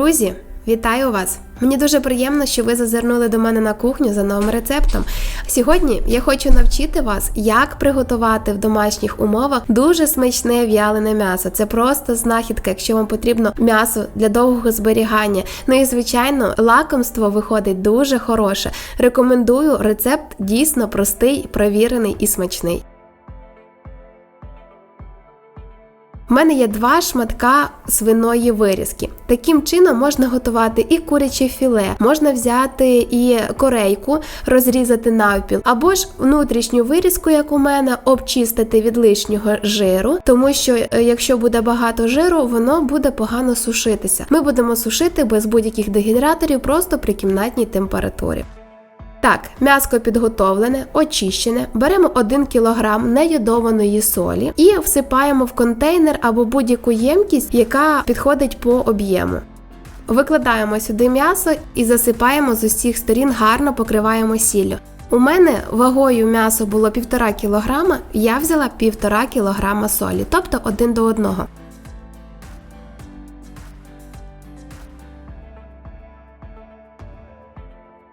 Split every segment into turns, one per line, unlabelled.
Друзі, вітаю вас! Мені дуже приємно, що ви зазирнули до мене на кухню за новим рецептом. Сьогодні я хочу навчити вас, як приготувати в домашніх умовах дуже смачне в'ялене м'ясо. Це просто знахідка, якщо вам потрібно м'ясо для довгого зберігання. Ну і, звичайно, лакомство виходить дуже хороше. Рекомендую, рецепт дійсно простий, провірений і смачний. У мене є 2 шматка свиної вирізки. Таким чином можна готувати і куряче філе, можна взяти і корейку, розрізати навпіл, або ж внутрішню вирізку, як у мене, обчистити від лишнього жиру, тому що якщо буде багато жиру, воно буде погано сушитися. Ми будемо сушити без будь-яких дегідраторів, просто при кімнатній температурі. Так, м'яско підготовлене, очищене, беремо 1 кг нейодованої солі і всипаємо в контейнер або будь-яку ємкість, яка підходить по об'єму. Викладаємо сюди м'ясо і засипаємо з усіх сторін, гарно покриваємо сіллю. У мене вагою м'ясо було 1,5 кг, я взяла 1,5 кг солі, тобто 1 до 1.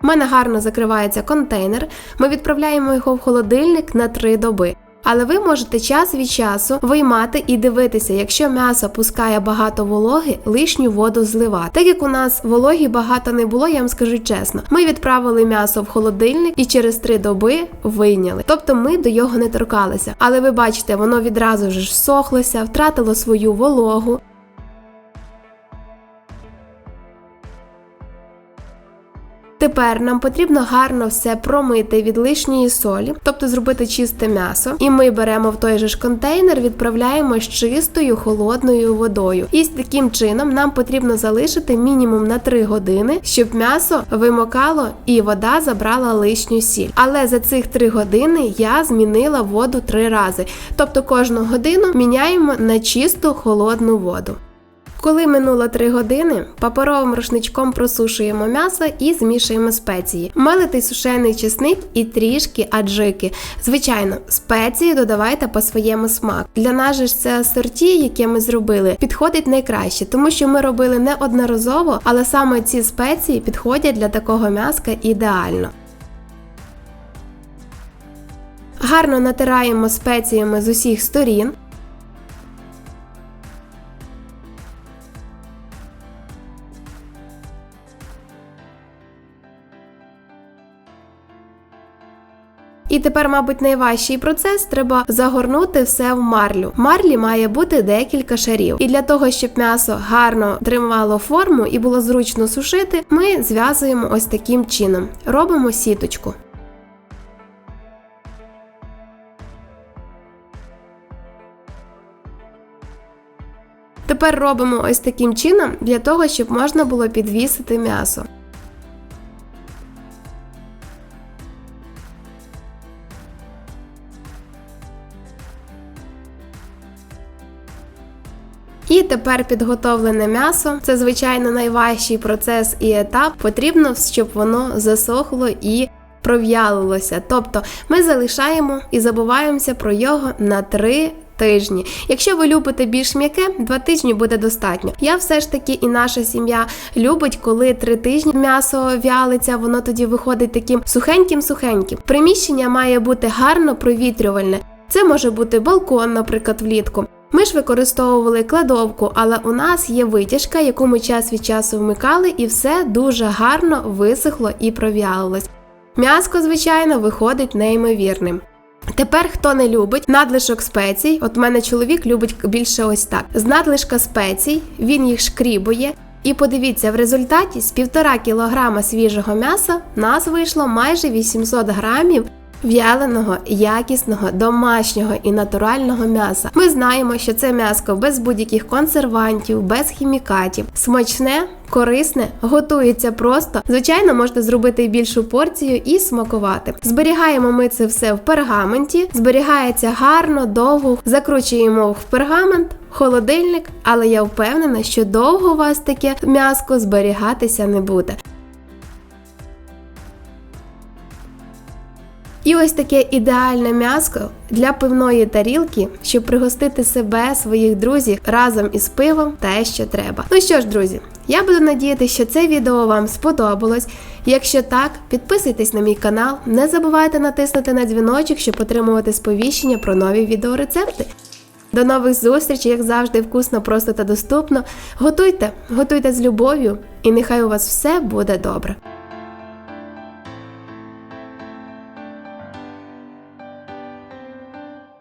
У мене гарно закривається контейнер, ми відправляємо його в холодильник на 3 доби. Але ви можете час від часу виймати і дивитися, якщо м'ясо пускає багато вологи, лишню воду зливати. Так як у нас вологі багато не було, я вам скажу чесно, ми відправили м'ясо в холодильник і через 3 доби вийняли. Тобто ми до його не торкалися. Але ви бачите, воно відразу вже всохлося, втратило свою вологу. Тепер нам потрібно гарно все промити від лишньої солі, тобто зробити чисте м'ясо. І ми беремо в той же ж контейнер, відправляємо з чистою холодною водою. І таким чином нам потрібно залишити мінімум на 3 години, щоб м'ясо вимокало і вода забрала лишню сіль. Але за цих 3 години я змінила воду 3 рази. Тобто кожну годину міняємо на чисту холодну воду. Коли минуло 3 години, паперовим рушничком просушуємо м'ясо і змішуємо спеції. Мелитий сушений чесник і трішки аджики. Звичайно, спеції додавайте по своєму смаку. Для нас же це асорті, яке ми зробили, підходить найкраще, тому що ми робили не одноразово, але саме ці спеції підходять для такого м'яска ідеально. Гарно натираємо спеціями з усіх сторін. І тепер, мабуть, найважчий процес – треба загорнути все в марлю. В марлі має бути декілька шарів. І для того, щоб м'ясо гарно тримало форму і було зручно сушити, ми зв'язуємо ось таким чином. Робимо сіточку. Тепер робимо ось таким чином, для того, щоб можна було підвісити м'ясо. І тепер підготовлене м'ясо, це, звичайно, найважчий процес і етап, потрібно, щоб воно засохло і пров'ялилося. Тобто ми залишаємо і забуваємося про його на 3 тижні. Якщо ви любите більш м'яке, 2 тижні буде достатньо. Я все ж таки і наша сім'я любить, коли 3 тижні м'ясо вялиться, воно тоді виходить таким сухеньким-сухеньким. Приміщення має бути гарно провітрювальне. Це може бути балкон, наприклад, влітку. Ми ж використовували кладовку, але у нас є витяжка, яку ми час від часу вмикали, і все дуже гарно висохло і пров'ялилось. М'яско, звичайно, виходить неймовірним. Тепер, хто не любить надлишок спецій, от в мене чоловік любить більше ось так. З надлишка спецій він їх шкрібує. І подивіться, в результаті з 1,5 кг свіжого м'яса нас вийшло майже 800 грамів в'яленого, якісного, домашнього і натурального м'яса. Ми знаємо, що це м'яско без будь-яких консервантів, без хімікатів. Смачне, корисне, готується просто. Звичайно, можна зробити і більшу порцію і смакувати. Зберігаємо ми це все в пергаменті, зберігається гарно, довго, закручуємо в пергамент, холодильник, але я впевнена, що довго у вас таке м'яско зберігатися не буде. І ось таке ідеальне м'ясо для пивної тарілки, щоб пригостити себе, своїх друзів разом із пивом, те, що треба. Ну що ж, друзі, я буду надіятися, що це відео вам сподобалось. Якщо так, підписуйтесь на мій канал, не забувайте натиснути на дзвіночок, щоб отримувати сповіщення про нові відеорецепти. До нових зустрічей, як завжди, вкусно, просто та доступно. Готуйте з любов'ю, і нехай у вас все буде добре.